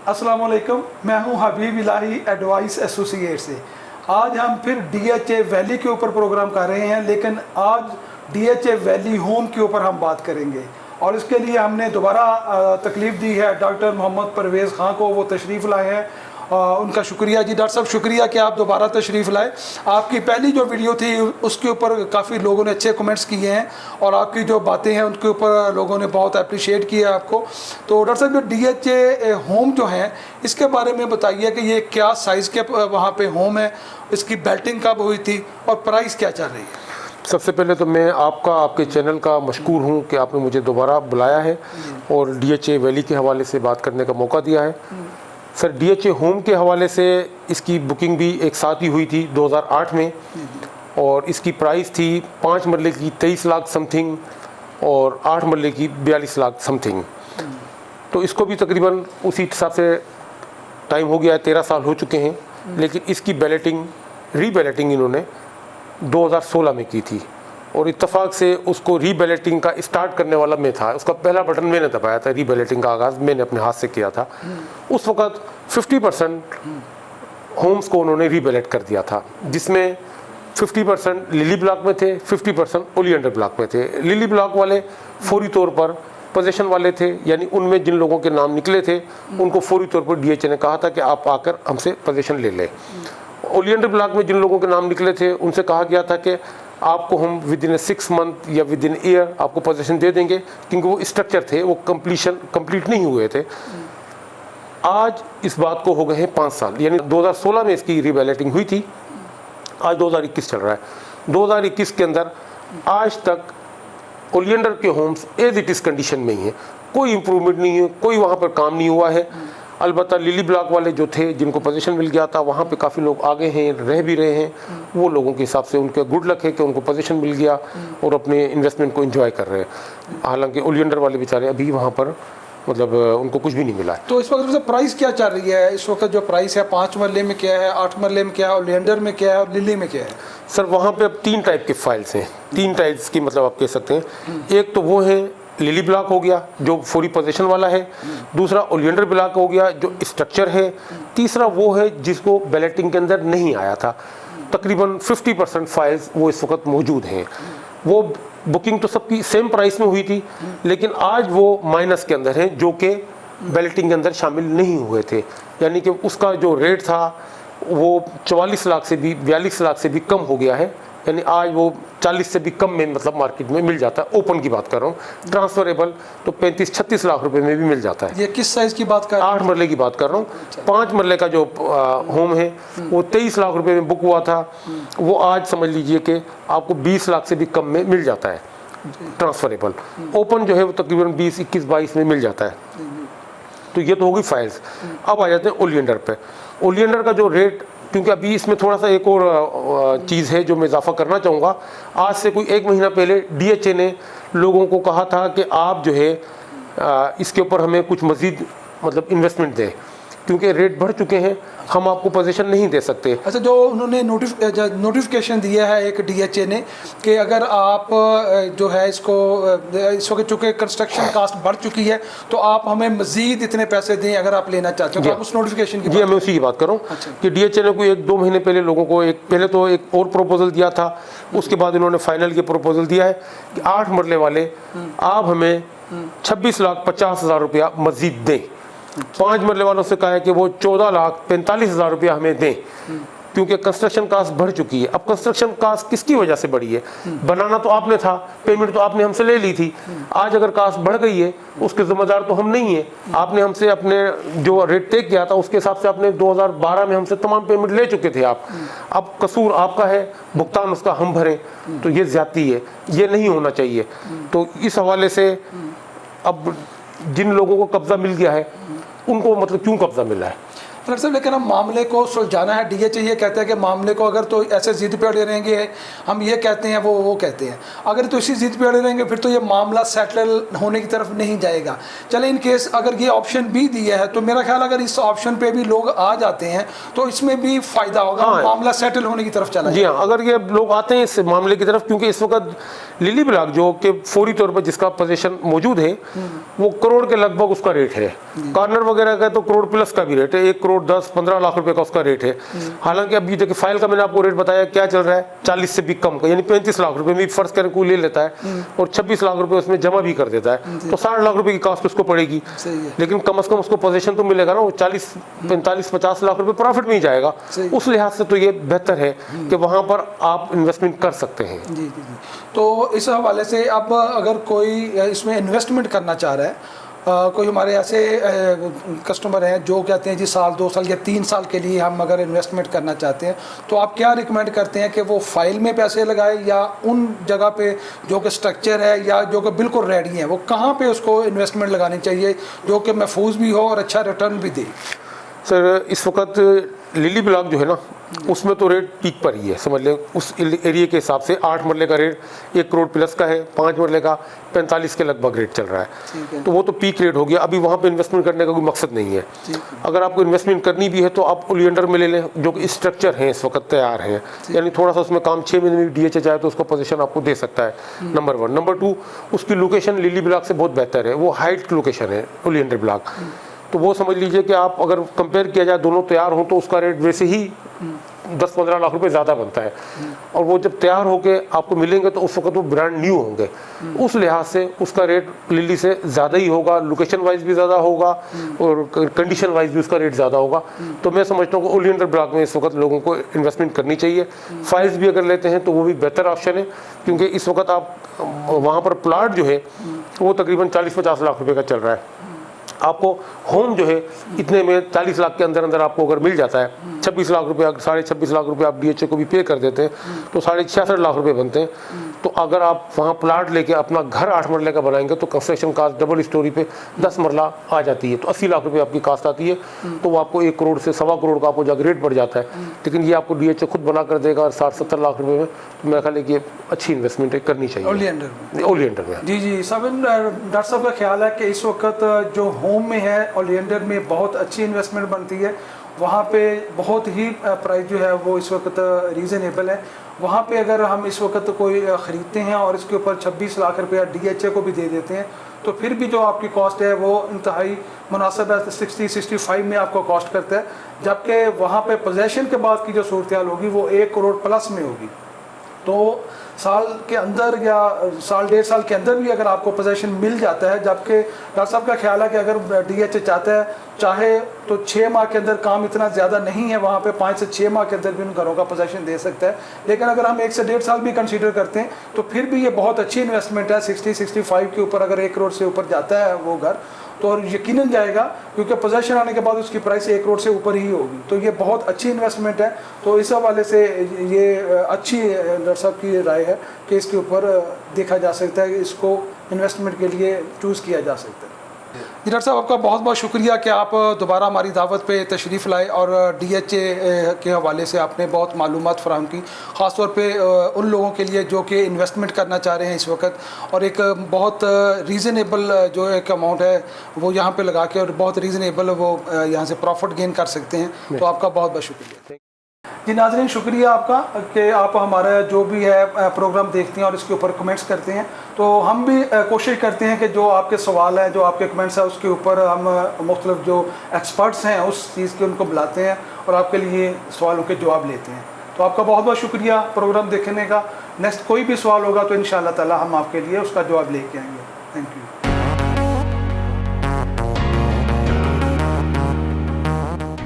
अस्सलाम वालेकुम, मैं हूं हबीब इलाही एडवाइस एसोसिएट से। आज हम फिर डीएचए वैली के ऊपर प्रोग्राम कर रहे हैं, लेकिन आज डीएचए वैली होम के ऊपर हम बात करेंगे और इसके लिए हमने दोबारा तकलीफ़ दी है डॉक्टर मोहम्मद परवेज़ ख़ान को। वो तशरीफ़ लाए हैं, उनका शुक्रिया जी। डॉक्टर साहब शुक्रिया कि आप दोबारा तशरीफ़ लाए। आपकी पहली जो वीडियो थी उसके ऊपर काफ़ी लोगों ने अच्छे कमेंट्स किए हैं और आपकी जो बातें हैं उनके ऊपर लोगों ने बहुत अप्रिशिएट किया आपको। तो डॉक्टर साहब, जो डीएचए होम जो हैं इसके बारे में बताइए कि ये क्या साइज़ के वहाँ पे होम है, इसकी बेल्टिंग कब हुई थी और प्राइस क्या चल रही है? सबसे पहले तो मैं आपके चैनल का मशकूर हूँ कि आपने मुझे दोबारा बुलाया है और डीएचए वैली के हवाले से बात करने का मौका दिया है। सर, डीएचए होम के हवाले से इसकी बुकिंग भी एक साथ ही हुई थी 2008 में और इसकी प्राइस थी 5 मरले की 23 लाख समथिंग और 8 मरले की 42 लाख समथिंग। तो इसको भी तकरीबन उसी हिसाब से टाइम हो गया है, 13 साल हो चुके हैं। लेकिन इसकी रीबैलेटिंग इन्होंने 2016 में की थी और इत्तेफाक से उसको रीबैलेटिंग का स्टार्ट करने वाला मैं था। उसका पहला बटन मैंने दबाया था, रीबैलेटिंग का आगाज़ मैंने अपने हाथ से किया था। उस वक़्त 50% होम्स को उन्होंने रीबैलेट कर दिया था, जिसमें 50% लिली ब्लॉक में थे, 50% ओलियंडर ब्लॉक में थे। लिली ब्लॉक वाले फौरी तौर पर पोजीशन वाले थे, यानी उनमें जिन लोगों के नाम निकले थे उनको फौरी तौर पर डीएचए ने कहा था कि आप आकर हमसे पोजीशन ले लें। ओलियंडर ब्लॉक में जिन लोगों के नाम निकले थे उनसे कहा गया था कि आपको हम विद इन 6 मंथ या विद इन ईयर आपको पोजीशन दे देंगे, क्योंकि वो स्ट्रक्चर थे, वो कंप्लीट नहीं हुए थे। आज इस बात को हो गए हैं 5 साल, यानी 2016 में इसकी रीबैलेटिंग हुई थी, आज 2021 चल रहा है। 2021 के अंदर आज तक ओलियंडर के homes as it is condition में ही है, कोई इम्प्रूवमेंट नहीं है, कोई वहाँ पर काम नहीं हुआ है। अलबत्ता लिली ब्लॉक वाले जो थे, जिनको पोजीशन मिल गया था, वहाँ पे काफ़ी लोग आगे हैं, रह भी रहे हैं। वो लोगों के हिसाब से उनके गुड लक है कि उनको पोजीशन मिल गया और अपने इन्वेस्टमेंट को एंजॉय कर रहे हैं। हालांकि ओलियंडर वाले बेचारे अभी वहाँ पर मतलब उनको कुछ भी नहीं मिला है। तो इस वक्त प्राइस क्या चल रही है इस वक्त? जो प्राइस है 5 मरले में क्या है, 8 मरले में क्या है, ओलियंडर में क्या है और लिली में क्या है? सर, वहाँ पे अब 3 टाइप के फाइल्स हैं, 3 टाइप्स की मतलब आप कह सकते हैं। एक तो वो है लिली ब्लॉक हो गया जो फौरी पोजीशन वाला है, दूसरा ओलियंडर ब्लॉक हो गया जो स्ट्रक्चर है, तीसरा वो है जिसको बैलेटिंग के अंदर नहीं आया था। तकरीबन 50% फाइल्स वो इस वक्त मौजूद हैं। वो बुकिंग तो सबकी सेम प्राइस में हुई थी, लेकिन आज वो माइनस के अंदर हैं, जो कि बैलेटिंग के अंदर शामिल नहीं हुए थे। यानी कि उसका जो रेट था वो 44 लाख से भी 42 लाख से भी कम हो गया है, यानी आज वो 40 से भी कम में मतलब मार्केट में मिल जाता है। ओपन की बात कर रहा हूँ, ट्रांसफरेबल तो 35-36 लाख रुपए में भी मिल जाता है। ये किस साइज़ की बात कर रहे हैं? 8 मरले की बात कर रहा हूँ। 5 मरले का जो होम है वो 23 लाख रुपए में बुक हुआ था, वो आज समझ लीजिए कि आपको 20 लाख से भी कम में मिल जाता है ट्रांसफरेबल। ओपन जो है वो तकरीबन 20, 21, 22 में मिल जाता है। तो ये तो हो गई फाइल्स। अब आ जाते हैं ओलियंडर पे। ओलियंडर का जो रेट, क्योंकि अभी इसमें थोड़ा सा एक और चीज़ है जो मैं इजाफा करना चाहूँगा। आज से कोई 1 महीना पहले डीएचए ने लोगों को कहा था कि आप जो है इसके ऊपर हमें कुछ मज़ीद मतलब इन्वेस्टमेंट दें, क्योंकि रेट बढ़ चुके हैं, हम आपको पोजीशन नहीं दे सकते। अच्छा, जो उन्होंने नोटिफिकेशन दिया है एक डीएचए ने कि अगर आप जो है इसको इस वक्त चूँकि कंस्ट्रक्शन कास्ट बढ़ चुकी है तो आप हमें मज़ीद इतने पैसे दें अगर आप लेना चाहते हो। तो आप उस नोटिफिकेशन की जी, मैं उसी की बात कर रहा हूँ। अच्छा। कि डीएचए ने कोई 1-2 महीने पहले लोगों को पहले तो एक और प्रपोजल दिया था, उसके बाद इन्होंने फाइनल ये प्रपोजल दिया है कि 8 मरले वाले आप हमें 26,50,000 रुपया मज़ीद दें। 5 मरले वालों से कहा है कि वो 14,45,000 रुपया हमें दें, क्योंकि कंस्ट्रक्शन कास्ट बढ़ चुकी है। अब कंस्ट्रक्शन कास्ट किसकी वजह से बढ़ी है? बनाना तो आपने था, पेमेंट तो आपने हमसे ले ली थी। आज अगर कास्ट बढ़ गई है उसके जिम्मेदार तो हम नहीं है। आपने हमसे अपने जो रेट तय किया था उसके हिसाब से आपने 2012 में हमसे तमाम पेमेंट ले चुके थे आप। अब कसूर आपका है, भुगतान उसका हम भरें, तो ये ज्यादती है, ये नहीं होना चाहिए। तो इस हवाले से अब जिन लोगों को कब्जा मिल गया है उनको मतलब क्यों कब्जा मिला है? डॉक्टर साहब लेकिन हम मामले को सुलझाना है, DHA ये कहते हैं कि मामले को अगर तो ऐसे जिद पे अड़े रहेंगे, हम ये कहते हैं वो कहते हैं, अगर तो इसी जिद पे अड़े रहेंगे फिर तो ये मामला सेटल होने की तरफ नहीं जाएगा। चले इन केस अगर ये ऑप्शन भी दिया है तो मेरा ख्याल अगर इस ऑप्शन पे भी लोग आ जाते हैं तो इसमें भी फ़ायदा होगा, मामला सेटल होने की तरफ चला जी हाँ, अगर ये लोग आते हैं इस मामले की तरफ, क्योंकि इस वक्त लिली ब्लॉक जो कि फौरी तौर पर जिसका पोजीशन मौजूद है वो करोड़ के लगभग उसका रेट है। कॉर्नर वगैरह का तो करोड़ प्लस का भी रेट है, 1 करोड़ 10-15 लाख रुपए का उसका रेट है। हालांकि अभी देखिए फाइल का मैंने आपको रेट बताया क्या चल रहा है, 40 से भी कम का, यानी 35 लाख रुपए में फर्ज करके कोई ले लेता है और 26 लाख रुपए उसमें जमा भी कर देता है, तो 60 लाख रुपए की कॉस्ट उसको पड़ेगी। लेकिन कम से कम उसको पोजीशन तो मिलेगा ना, वो 40-45-50 लाख रुपए प्रॉफिट में ही जाएगा। उस लिहाज से तो ये बेहतर है कि वहाँ पर आप इन्वेस्टमेंट कर सकते हैं। जी। तो इस हवाले से अब अगर कोई इसमें इन्वेस्टमेंट करना चाह रहा है, कोई हमारे ऐसे कस्टमर हैं जो कहते हैं जी 1-2 साल या 3 साल के लिए हम अगर इन्वेस्टमेंट करना चाहते हैं, तो आप क्या रिकमेंड करते हैं कि वो फाइल में पैसे लगाए या उन जगह पे जो कि स्ट्रक्चर है या जो कि बिल्कुल रेडी है, वो कहाँ पे उसको इन्वेस्टमेंट लगानी चाहिए जो कि महफूज भी हो और अच्छा रिटर्न भी दे? सर इस वक्त लिली ब्लॉक जो है ना उसमें तो रेट पीक पर ही है, समझ लें उस एरिया के हिसाब से 8 मरले का रेट 1 करोड़ प्लस का है, 5 मरले का 45 के लगभग रेट चल रहा है, तो वो तो पीक रेट हो गया। अभी वहाँ पे इन्वेस्टमेंट करने का कोई मकसद नहीं है। अगर आपको इन्वेस्टमेंट करनी भी है तो आप ओलियंडर में ले लें जो कि स्ट्रक्चर हैं इस वक्त तैयार हैं, यानी थोड़ा सा उसमें काम 6 महीने में DHA चाहे तो उसका पोजीशन आपको दे सकता है, नंबर 1। नंबर 2 उसकी लोकेशन लिली ब्लॉक से बहुत बेहतर है, वो हाइट लोकेशन है ओलियंडर ब्लॉक, तो वो समझ लीजिए कि आप अगर कंपेयर किया जाए दोनों तैयार हो तो उसका रेट वैसे ही 10-15 लाख रुपए ज़्यादा बनता है, और वो जब तैयार होके आपको मिलेंगे तो उस वक्त वो ब्रांड न्यू होंगे, उस लिहाज से उसका रेट लिली से ज़्यादा ही होगा, लोकेशन वाइज भी ज़्यादा होगा और कंडीशन वाइज भी उसका रेट ज़्यादा होगा। तो मैं समझता हूँ कि ओलियंडर ब्लॉक में इस वक्त लोगों को इन्वेस्टमेंट करनी चाहिए। फाइल्स भी अगर लेते हैं तो वो भी बेहतर ऑप्शन है, क्योंकि इस वक्त आप वहाँ पर प्लाट जो है वो तकरीबन 40-50 लाख रुपये का चल रहा है। आपको होम जो है इतने में 40 लाख के अंदर आपको अगर मिल जाता है, 26 लाख रुपये, 26.5 लाख रुपये आप DHA को भी पे कर देते हैं तो 66.5 लाख रुपये बनते हैं। तो अगर आप वहाँ प्लाट लेके अपना घर 8 मरले का बनाएंगे तो कंस्ट्रक्शन कास्ट डबल स्टोरी पे 10 मरला आ जाती है, तो 80 लाख रुपये आपकी कास्ट आती है, तो वो आपको 1 करोड़ से 1.25 करोड़ का आपको जाकर रेट बढ़ जाता है। लेकिन ये आपको DHA खुद बना कर देगा 60-70 लाख रुपये में, तो मेरा ख्याल है कि अच्छी इन्वेस्टमेंट करनी चाहिए ओलियंडर में। जी सब डॉक्टर साहब का ख्याल है कि इस वक्त जो होम में है ओलियंडर में बहुत अच्छी इन्वेस्टमेंट बनती है, वहाँ पे बहुत ही प्राइस जो है वो इस वक्त रीज़नेबल है। वहाँ पे अगर हम इस वक्त कोई ख़रीदते हैं और इसके ऊपर 26 लाख रुपया DHA को भी दे देते हैं तो फिर भी जो आपकी कॉस्ट है वो इंतहाई मुनासिब है, 60-65 में आपको कॉस्ट करता है, जबकि वहाँ पे पोजेसन के बाद की जो सूरत हाल होगी वो 1 करोड़ प्लस में होगी। तो साल के अंदर या 1.5 साल के अंदर भी अगर आपको पोजीशन मिल जाता है, जबकि डॉक्टर साहब का ख्याल है कि अगर DHA चाहे तो 6 माह के अंदर काम इतना ज़्यादा नहीं है, वहाँ पे 5 से 6 माह के अंदर भी उन घरों का पोजीशन दे सकता है। लेकिन अगर हम 1 से 1.5 साल भी कंसीडर करते हैं तो फिर भी ये बहुत अच्छी इन्वेस्टमेंट है। 60-65 के ऊपर अगर 1 करोड़ से ऊपर जाता है वो घर तो यकीनन जाएगा, क्योंकि पोजीशन आने के बाद उसकी प्राइस 1 करोड़ से ऊपर ही होगी, तो ये बहुत अच्छी इन्वेस्टमेंट है। तो इस हवाले से ये अच्छी डॉक्टर साहब की राय है कि इसके ऊपर देखा जा सकता है, इसको इन्वेस्टमेंट के लिए चूज़ किया जा सकता है। जी डॉक्टर साहब आपका बहुत बहुत शुक्रिया कि आप दोबारा हमारी दावत पे तशरीफ़ लाए और DHA के हवाले से आपने बहुत मालूमात फराहम की, ख़ास तौर पे उन लोगों के लिए जो कि इन्वेस्टमेंट करना चाह रहे हैं इस वक्त, और एक बहुत रीज़नेबल जो एक अमाउंट है वो यहाँ पे लगा के और बहुत रीज़नेबल वो यहाँ से प्रॉफिट गेन कर सकते हैं। तो आपका बहुत बहुत शुक्रिया। जी नाज़रीन शुक्रिया आपका कि आप हमारा जो भी है प्रोग्राम देखते हैं और इसके ऊपर कमेंट्स करते हैं। तो हम भी कोशिश करते हैं कि जो आपके सवाल हैं, जो आपके कमेंट्स हैं, उसके ऊपर हम मुख्तलिफ जो एक्सपर्ट्स हैं उस चीज़ के उनको बुलाते हैं और आपके लिए सवालों के जवाब लेते हैं। तो आपका बहुत बहुत शुक्रिया प्रोग्राम देखने का। नेक्स्ट कोई भी सवाल होगा तो इंशाअल्लाह ताला हम आपके लिए उसका जवाब लेके आएंगे। Thank you.